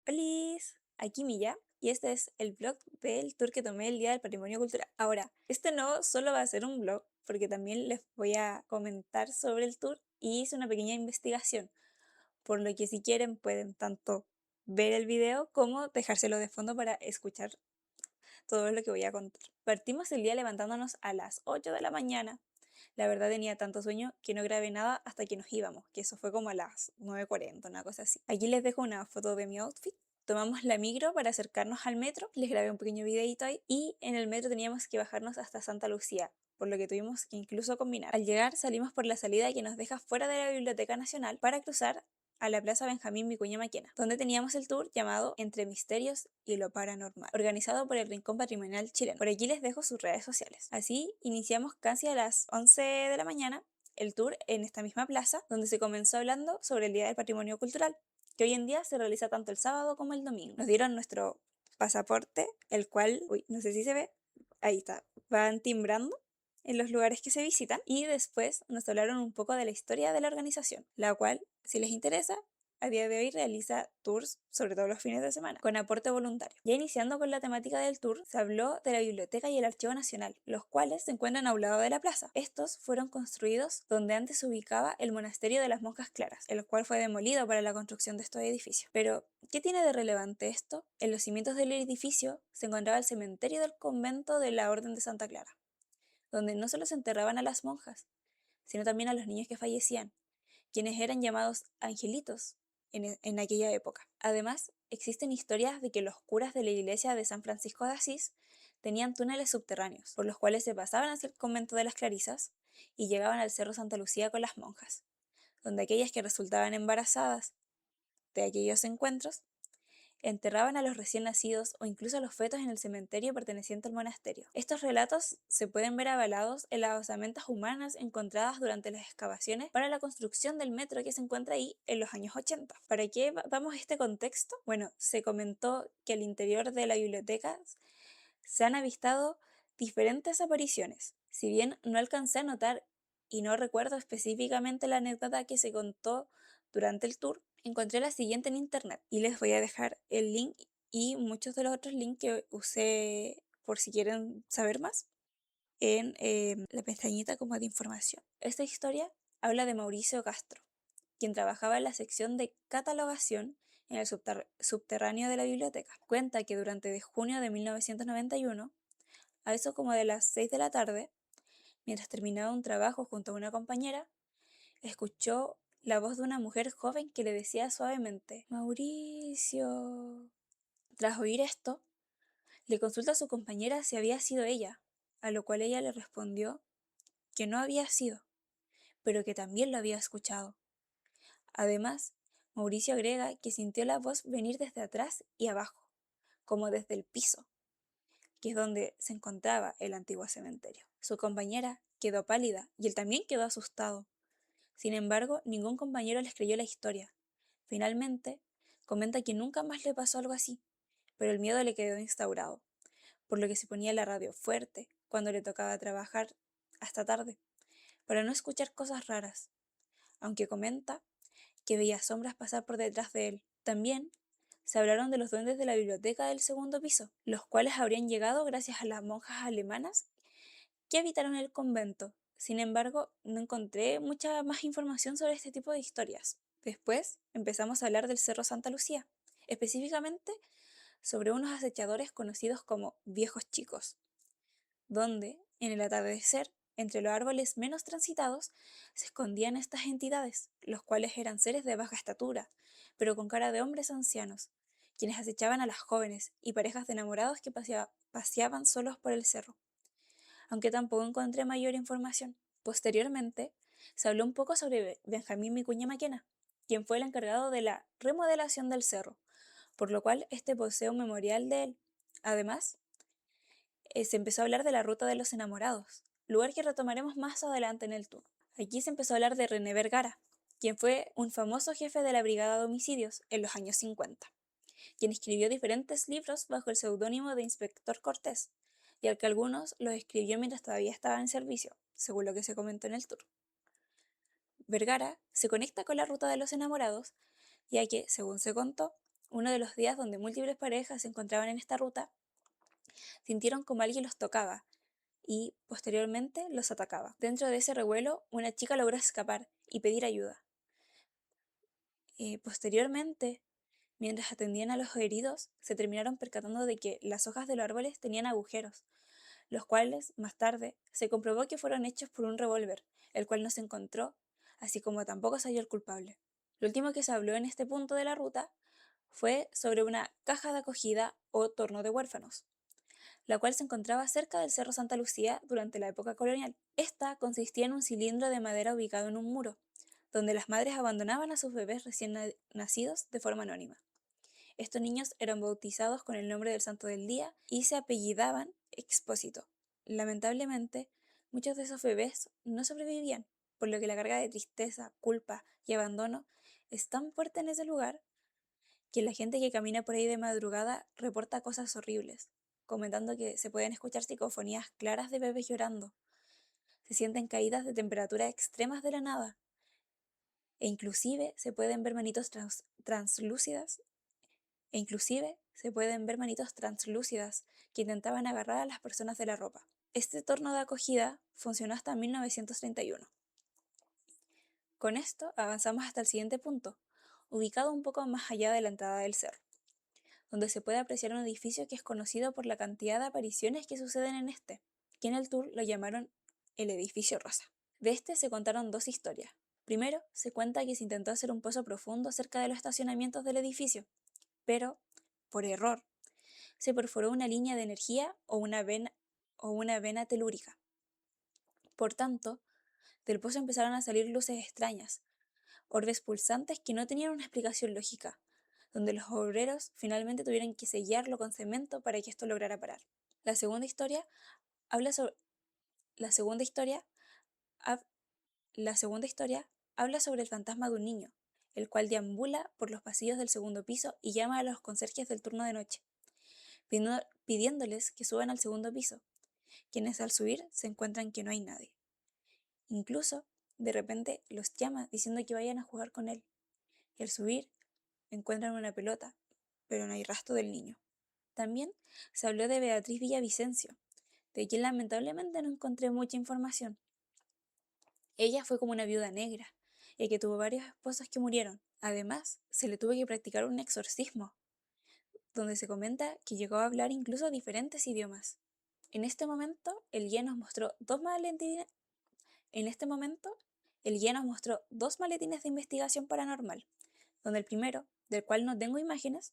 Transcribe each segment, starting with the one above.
Hola, aquí Milla y este es el vlog del tour que tomé el Día del Patrimonio Cultural. Ahora, este no solo va a ser un vlog, porque también les voy a comentar sobre el tour y hice una pequeña investigación, por lo que si quieren pueden tanto ver el video como dejárselo de fondo para escuchar todo lo que voy a contar. Partimos el día levantándonos a las 8 de la mañana. La verdad tenía tanto sueño que no grabé nada hasta que nos íbamos, que eso fue como a las 9:40, una cosa así. Aquí les dejo una foto de mi outfit. Tomamos la micro para acercarnos al metro, les grabé un pequeño videito ahí y en el metro teníamos que bajarnos hasta Santa Lucía, por lo que tuvimos que incluso combinar. Al llegar salimos por la salida que nos deja fuera de la Biblioteca Nacional para cruzar a la Plaza Benjamín Vicuña Maquena, donde teníamos el tour llamado Entre Misterios y lo Paranormal, organizado por el Rincón Patrimonial Chileno. Por aquí les dejo sus redes sociales. Así iniciamos casi a las 11 de la mañana el tour en esta misma plaza, donde se comenzó hablando sobre el Día del Patrimonio Cultural, que hoy en día se realiza tanto el sábado como el domingo. Nos dieron nuestro pasaporte, el cual, uy, no sé si se ve, ahí está, van timbrando en los lugares que se visitan y después nos hablaron un poco de la historia de la organización, la cual, si les interesa, a día de hoy realiza tours, sobre todo los fines de semana, con aporte voluntario. Ya iniciando con la temática del tour, se habló de la Biblioteca y el Archivo Nacional, los cuales se encuentran a un lado de la plaza. Estos fueron construidos donde antes se ubicaba el monasterio de las Monjas Claras, el cual fue demolido para la construcción de estos edificios. Pero, ¿qué tiene de relevante esto? En los cimientos del edificio se encontraba el cementerio del convento de la Orden de Santa Clara, donde no solo se enterraban a las monjas, sino también a los niños que fallecían, quienes eran llamados angelitos en aquella época. Además, existen historias de que los curas de la iglesia de San Francisco de Asís tenían túneles subterráneos, por los cuales se pasaban hacia el convento de las Clarisas y llegaban al Cerro Santa Lucía con las monjas, donde aquellas que resultaban embarazadas de aquellos encuentros enterraban a los recién nacidos o incluso a los fetos en el cementerio perteneciente al monasterio. Estos relatos se pueden ver avalados en las osamentas humanas encontradas durante las excavaciones para la construcción del metro que se encuentra ahí en los años 80. ¿Para qué damos este contexto? Bueno, se comentó que al interior de la biblioteca se han avistado diferentes apariciones. Si bien no alcancé a notar y no recuerdo específicamente la anécdota que se contó durante el tour, encontré la siguiente en internet y les voy a dejar el link y muchos de los otros links que usé por si quieren saber más en la pestañita como de información. Esta historia habla de Mauricio Castro, quien trabajaba en la sección de catalogación en el subterráneo de la biblioteca. Cuenta que durante de junio de 1991, a eso como de las 6 de la tarde, mientras terminaba un trabajo junto a una compañera, escuchó la voz de una mujer joven que le decía suavemente, Mauricio. Tras oír esto, le consulta a su compañera si había sido ella, a lo cual ella le respondió que no había sido, pero que también lo había escuchado. Además, Mauricio agrega que sintió la voz venir desde atrás y abajo, como desde el piso, que es donde se encontraba el antiguo cementerio. Su compañera quedó pálida y él también quedó asustado. Sin embargo, ningún compañero les creyó la historia. Finalmente, comenta que nunca más le pasó algo así, pero el miedo le quedó instaurado, por lo que se ponía la radio fuerte cuando le tocaba trabajar hasta tarde, para no escuchar cosas raras, aunque comenta que veía sombras pasar por detrás de él. También se hablaron de los duendes de la biblioteca del segundo piso, los cuales habrían llegado gracias a las monjas alemanas que habitaron el convento. Sin embargo, no encontré mucha más información sobre este tipo de historias. Después empezamos a hablar del Cerro Santa Lucía, específicamente sobre unos acechadores conocidos como viejos chicos, donde, en el atardecer, entre los árboles menos transitados, se escondían estas entidades, los cuales eran seres de baja estatura, pero con cara de hombres ancianos, quienes acechaban a las jóvenes y parejas de enamorados que paseaban solos por el cerro, aunque tampoco encontré mayor información. Posteriormente, se habló un poco sobre Benjamín Vicuña Maquena, quien fue el encargado de la remodelación del cerro, por lo cual este posee un memorial de él. Además, se empezó a hablar de la Ruta de los Enamorados, lugar que retomaremos más adelante en el tour. Aquí se empezó a hablar de René Vergara, quien fue un famoso jefe de la Brigada de Homicidios en los años 50, quien escribió diferentes libros bajo el seudónimo de Inspector Cortés, y al que algunos los escribió mientras todavía estaba en servicio, según lo que se comentó en el tour. Vergara se conecta con la Ruta de los Enamorados, ya que, según se contó, uno de los días donde múltiples parejas se encontraban en esta ruta, sintieron como alguien los tocaba y posteriormente los atacaba. Dentro de ese revuelo, una chica logró escapar y pedir ayuda. Posteriormente, mientras atendían a los heridos, se terminaron percatando de que las hojas de los árboles tenían agujeros, los cuales, más tarde, se comprobó que fueron hechos por un revólver, el cual no se encontró, así como tampoco se halló el culpable. Lo último que se habló en este punto de la ruta fue sobre una caja de acogida o torno de huérfanos, la cual se encontraba cerca del Cerro Santa Lucía durante la época colonial. Esta consistía en un cilindro de madera ubicado en un muro, donde las madres abandonaban a sus bebés recién nacidos de forma anónima. Estos niños eran bautizados con el nombre del santo del día y se apellidaban Expósito. Lamentablemente, muchos de esos bebés no sobrevivían, por lo que la carga de tristeza, culpa y abandono es tan fuerte en ese lugar que la gente que camina por ahí de madrugada reporta cosas horribles, comentando que se pueden escuchar psicofonías claras de bebés llorando, se sienten caídas de temperatura extremas de la nada, e inclusive se pueden ver manitos translúcidas que intentaban agarrar a las personas de la ropa. Este torno de acogida funcionó hasta 1931. Con esto avanzamos hasta el siguiente punto, ubicado un poco más allá de la entrada del cerro, donde se puede apreciar un edificio que es conocido por la cantidad de apariciones que suceden en este, que en el tour lo llamaron el edificio rosa. De este se contaron dos historias. Primero, se cuenta que se intentó hacer un pozo profundo cerca de los estacionamientos del edificio, pero, por error, se perforó una línea de energía o una vena telúrica. Por tanto, del pozo empezaron a salir luces extrañas, orbes pulsantes que no tenían una explicación lógica, donde los obreros finalmente tuvieron que sellarlo con cemento para que esto lograra parar. La segunda historia habla sobre, la segunda historia, hab- la segunda historia habla sobre el fantasma de un niño, el cual deambula por los pasillos del segundo piso y llama a los conserjes del turno de noche, pidiéndoles que suban al segundo piso, quienes al subir se encuentran que no hay nadie. Incluso, de repente, los llama diciendo que vayan a jugar con él, y al subir encuentran una pelota, pero no hay rastro del niño. También se habló de Beatriz Villavicencio, de quien lamentablemente no encontré mucha información. Ella fue como una viuda negra, ya que tuvo varios esposos que murieron. Además, se le tuvo que practicar un exorcismo, donde se comenta que llegó a hablar incluso diferentes idiomas. En este momento, el guía nos mostró dos maletines. En este momento, el guía nos mostró dos maletines de investigación paranormal, donde el primero, del cual no tengo imágenes,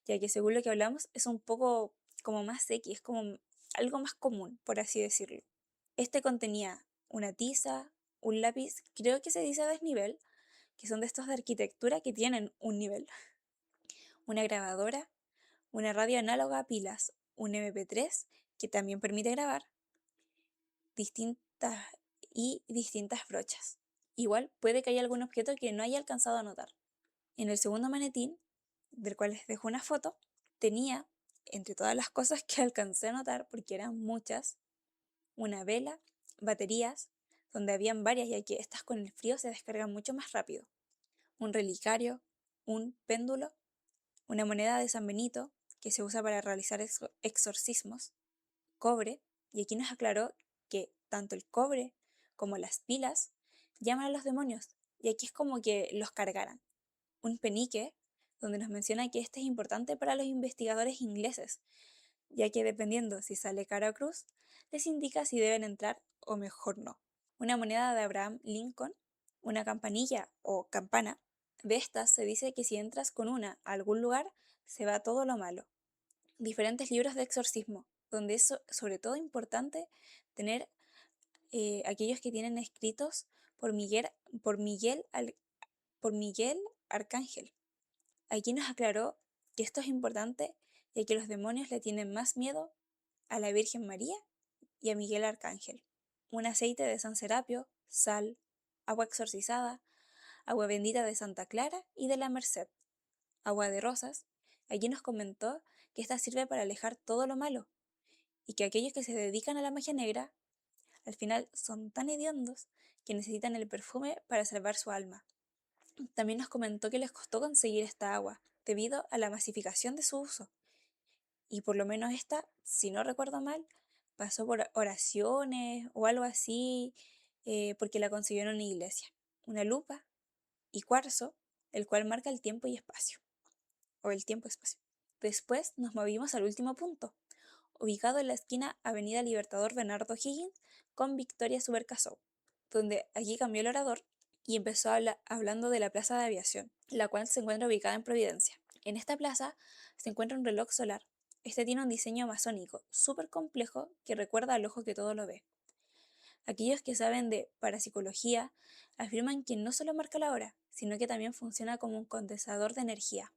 ya que según lo que hablamos es un poco como más X, es como algo más común, por así decirlo. Este contenía una tiza, un lápiz, creo que se dice a desnivel, que son de estos de arquitectura que tienen un nivel, una grabadora, una radio análoga a pilas, un MP3 que también permite grabar, distintas distintas brochas. Igual puede que haya algún objeto que no haya alcanzado a notar. En el segundo maletín, del cual les dejo una foto, tenía, entre todas las cosas que alcancé a notar, porque eran muchas, una vela, baterías, donde habían varias ya que estas con el frío se descargan mucho más rápido, un relicario, un péndulo, una moneda de San Benito que se usa para realizar exorcismos, cobre, y aquí nos aclaró que tanto el cobre como las pilas llaman a los demonios, y aquí es como que los cargaran. Un penique, donde nos menciona que este es importante para los investigadores ingleses, ya que dependiendo si sale cara o cruz, les indica si deben entrar o mejor no. Una moneda de Abraham Lincoln, una campanilla o campana, de estas se dice que si entras con una a algún lugar, se va todo lo malo. Diferentes libros de exorcismo, donde es sobre todo importante tener aquellos que tienen escritos por por Miguel, por Miguel Arcángel. Aquí nos aclaró que esto es importante ya que los demonios le tienen más miedo a la Virgen María y a Miguel Arcángel. Un aceite de San Serapio, sal, agua exorcizada, agua bendita de Santa Clara y de la Merced, agua de rosas. Allí nos comentó que esta sirve para alejar todo lo malo y que aquellos que se dedican a la magia negra al final son tan hediondos que necesitan el perfume para salvar su alma. También nos comentó que les costó conseguir esta agua, debido a la masificación de su uso. Y por lo menos esta, si no recuerdo mal, pasó por oraciones o algo así, porque la consiguió en una iglesia. Una lupa y cuarzo, el cual marca el tiempo y espacio, o el tiempo-espacio. Después nos movimos al último punto, ubicado en la esquina Avenida Libertador Bernardo Higgins con Victoria Subercaseaux, donde aquí cambió el orador y empezó hablando de la Plaza de Aviación, la cual se encuentra ubicada en Providencia. En esta plaza se encuentra un reloj solar. Este tiene un diseño masónico súper complejo que recuerda al ojo que todo lo ve. Aquellos que saben de parapsicología afirman que no solo marca la hora, sino que también funciona como un condensador de energía.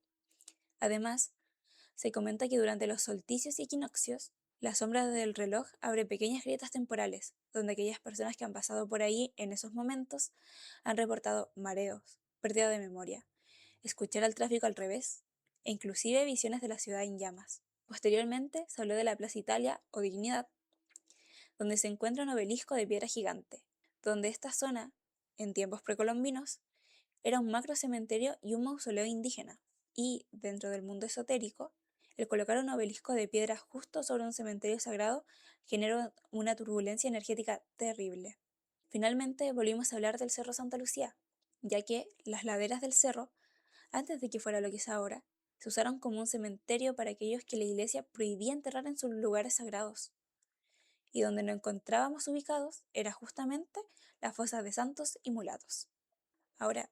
Además, se comenta que durante los solsticios y equinoccios, la sombra del reloj abre pequeñas grietas temporales, donde aquellas personas que han pasado por ahí en esos momentos han reportado mareos, pérdida de memoria, escuchar al tráfico al revés, e inclusive visiones de la ciudad en llamas. Posteriormente se habló de la Plaza Italia o Dignidad, donde se encuentra un obelisco de piedra gigante, donde esta zona, en tiempos precolombinos, era un macro cementerio y un mausoleo indígena, y, dentro del mundo esotérico, el colocar un obelisco de piedra justo sobre un cementerio sagrado generó una turbulencia energética terrible. Finalmente volvimos a hablar del Cerro Santa Lucía, ya que las laderas del cerro, antes de que fuera lo que es ahora, se usaron como un cementerio para aquellos que la iglesia prohibía enterrar en sus lugares sagrados, y donde nos encontrábamos ubicados era justamente la fosa de santos y mulatos. Ahora,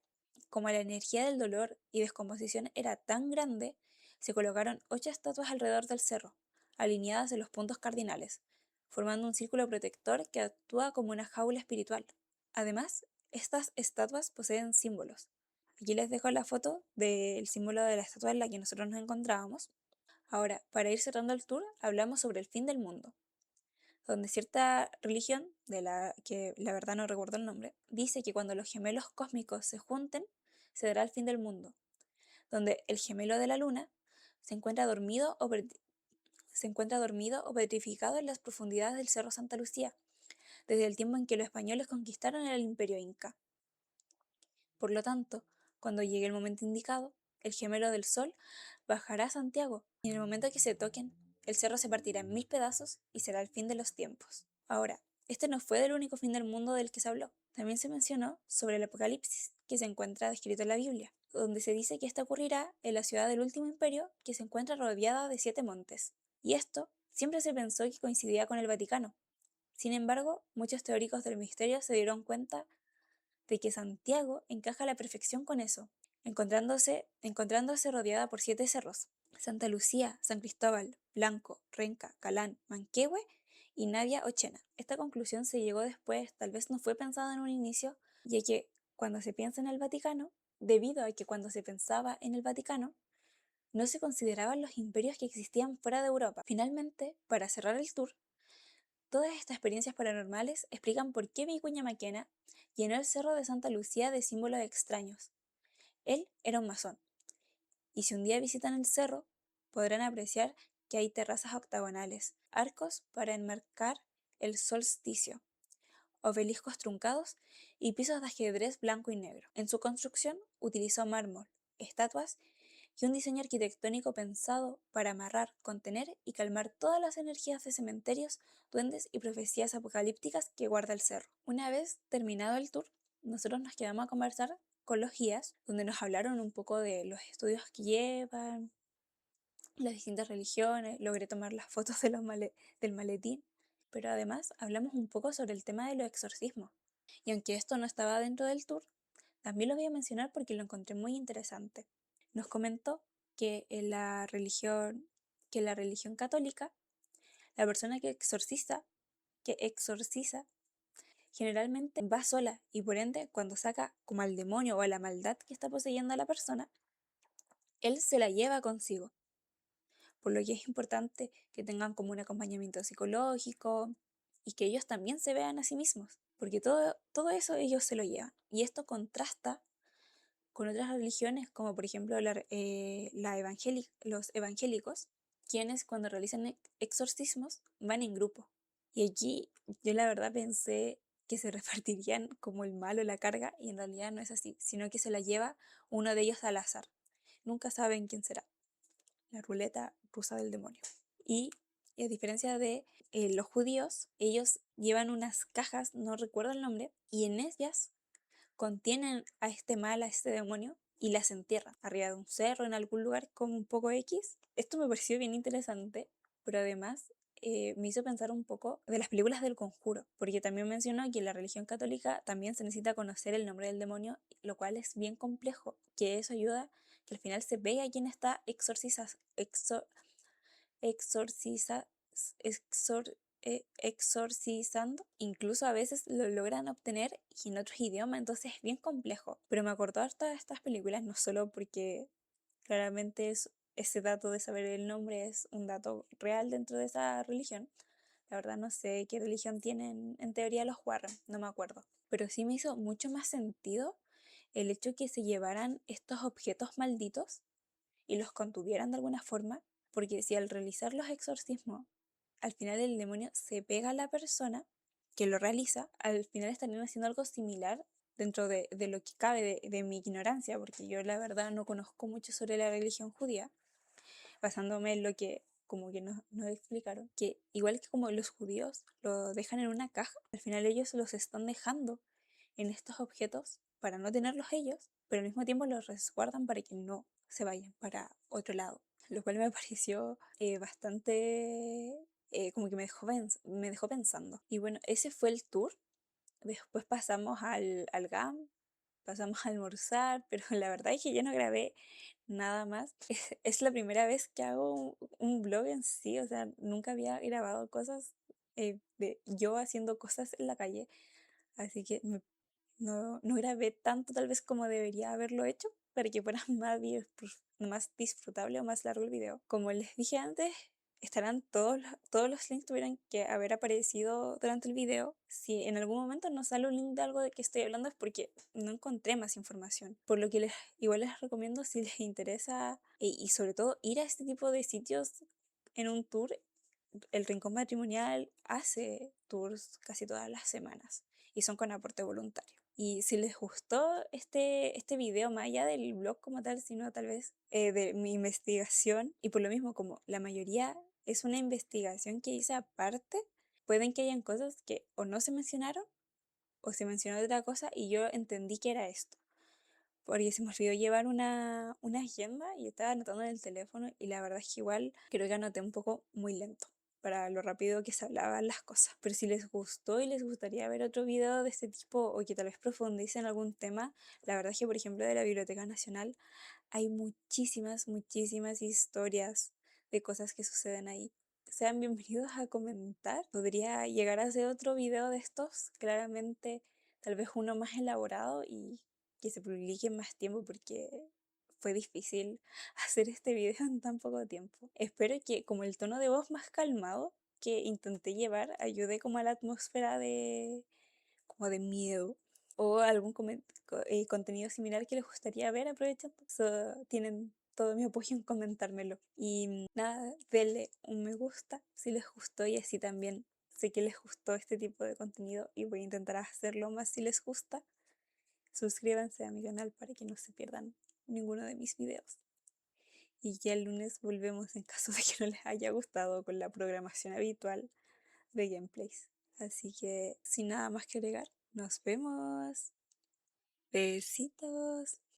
como la energía del dolor y descomposición era tan grande, se colocaron 8 estatuas alrededor del cerro, alineadas en los puntos cardinales, formando un círculo protector que actúa como una jaula espiritual. Además, estas estatuas poseen símbolos. Aquí les dejo la foto del símbolo de la estatua en la que nosotros nos encontrábamos. Ahora, para ir cerrando el tour, hablamos sobre el fin del mundo, donde cierta religión, de la que la verdad no recuerdo el nombre, dice que cuando los gemelos cósmicos se junten, se dará el fin del mundo, donde el gemelo de la luna se encuentra dormido o petrificado en las profundidades del Cerro Santa Lucía, desde el tiempo en que los españoles conquistaron el imperio inca. Por lo tanto, cuando llegue el momento indicado, el gemelo del sol bajará a Santiago, y en el momento que se toquen, el cerro se partirá en 1000 pedazos y será el fin de los tiempos. Ahora, este no fue el único fin del mundo del que se habló. También se mencionó sobre el Apocalipsis, que se encuentra descrito en la Biblia, donde se dice que esto ocurrirá en la ciudad del último imperio, que se encuentra rodeada de 7 montes. Y esto siempre se pensó que coincidía con el Vaticano. Sin embargo, muchos teóricos del misterio se dieron cuenta de que Santiago encaja a la perfección con eso, encontrándose rodeada por 7 cerros: Santa Lucía, San Cristóbal, Blanco, Renca, Calán, Manquehue y Navia Ochena. Esta conclusión se llegó después, tal vez no fue pensada en un inicio, ya que cuando se piensa en el Vaticano, debido a que cuando se pensaba en el Vaticano, no se consideraban los imperios que existían fuera de Europa. Finalmente, para cerrar el tour, todas estas experiencias paranormales explican por qué Vicuña Maquena llenó el cerro de Santa Lucía de símbolos extraños. Él era un masón, y si un día visitan el cerro, podrán apreciar que hay terrazas octagonales, arcos para enmarcar el solsticio, obeliscos truncados y pisos de ajedrez blanco y negro. En su construcción utilizó mármol, estatuas y un diseño arquitectónico pensado para amarrar, contener y calmar todas las energías de cementerios, duendes y profecías apocalípticas que guarda el cerro. Una vez terminado el tour, nosotros nos quedamos a conversar con los guías, donde nos hablaron un poco de los estudios que llevan, las distintas religiones, logré tomar las fotos de del maletín, pero además hablamos un poco sobre el tema de los exorcismos. Y aunque esto no estaba dentro del tour, también lo voy a mencionar porque lo encontré muy interesante. Nos comentó que en la religión católica, la persona que exorciza, generalmente va sola y por ende cuando saca como al demonio o a la maldad que está poseyendo a la persona, él se la lleva consigo. Por lo que es importante que tengan como un acompañamiento psicológico y que ellos también se vean a sí mismos, porque todo eso ellos se lo llevan. Y esto contrasta con otras religiones, como por ejemplo los evangélicos, quienes cuando realizan exorcismos van en grupo. Y aquí yo la verdad pensé que se repartirían como el mal o la carga, y en realidad no es así, sino que se la lleva uno de ellos al azar. nunca saben quién será. La ruleta rusa del demonio. Y a diferencia de los judíos, ellos llevan unas cajas, no recuerdo el nombre, y en ellas contienen a este mal, a este demonio, y las entierran arriba de un cerro, en algún lugar como un poco X. Esto me pareció bien interesante, pero además me hizo pensar un poco de las películas del Conjuro, porque también mencionó que en la religión católica también se necesita conocer el nombre del demonio, lo cual es bien complejo, que eso ayuda que al final se vea a quien está exorciza, exorcizando. Incluso a veces lo logran obtener y en otros idiomas, entonces es bien complejo. Pero me acordó harto de estas películas, no solo porque claramente ese dato de saber el nombre es un dato real dentro de esa religión. La verdad no sé qué religión tienen en teoría los Warren, no me acuerdo. Pero sí me hizo mucho más sentido el hecho que se llevaran estos objetos malditos y los contuvieran de alguna forma, porque si al realizar los exorcismos, al final el demonio se pega a la persona que lo realiza, al final estarían haciendo algo similar dentro de lo que cabe de mi ignorancia, porque yo la verdad no conozco mucho sobre la religión judía, basándome en lo que como que nos explicaron, que igual que como los judíos lo dejan en una caja, al final ellos los están dejando en estos objetos para no tenerlos ellos, pero al mismo tiempo los resguardan para que no se vayan para otro lado, lo cual me pareció bastante, como que me dejó pensando. Y bueno, ese fue el tour. Después pasamos al GAM, pasamos a almorzar, pero la verdad es que ya no grabé nada más. Es la primera vez que hago un vlog en sí, o sea, nunca había grabado cosas de yo haciendo cosas en la calle, así que no grabé tanto tal vez como debería haberlo hecho para que fuera más disfrutable o más largo el video. Como les dije antes, estarán todos los links tuvieran que haber aparecido durante el video. Si en algún momento no sale un link de algo de que estoy hablando es porque no encontré más información. Por lo que igual les recomiendo si les interesa y sobre todo ir a este tipo de sitios en un tour. El Rincón Matrimonial hace tours casi todas las semanas y son con aporte voluntario. Y si les gustó este video, más allá del blog como tal, sino tal vez de mi investigación, y por lo mismo como la mayoría es una investigación que hice aparte, pueden que hayan cosas que o no se mencionaron o se mencionó otra cosa y yo entendí que era esto. Porque se me olvidó llevar una agenda y estaba anotando en el teléfono y la verdad es que igual creo que anoté un poco muy lento para lo rápido que se hablaban las cosas. Pero si les gustó y les gustaría ver otro video de este tipo o que tal vez profundice en algún tema, la verdad es que por ejemplo de la Biblioteca Nacional hay muchísimas historias de cosas que suceden ahí. Sean bienvenidos a comentar. Podría llegar a hacer otro video de estos, claramente tal vez uno más elaborado y que se publique en más tiempo porque fue difícil hacer este video en tan poco tiempo. Espero que como el tono de voz más calmado que intenté llevar ayude como a la atmósfera de como de miedo o algún contenido similar que les gustaría ver aprovechando. Tienen todo mi apoyo en comentármelo. Y nada, denle un me gusta si les gustó y así también sé que les gustó este tipo de contenido y voy a intentar hacerlo más si les gusta. Suscríbanse a mi canal para que no se pierdan ninguno de mis videos. Y ya el lunes volvemos en caso de que no les haya gustado con la programación habitual de gameplays. Así que sin nada más que agregar, nos vemos. Besitos.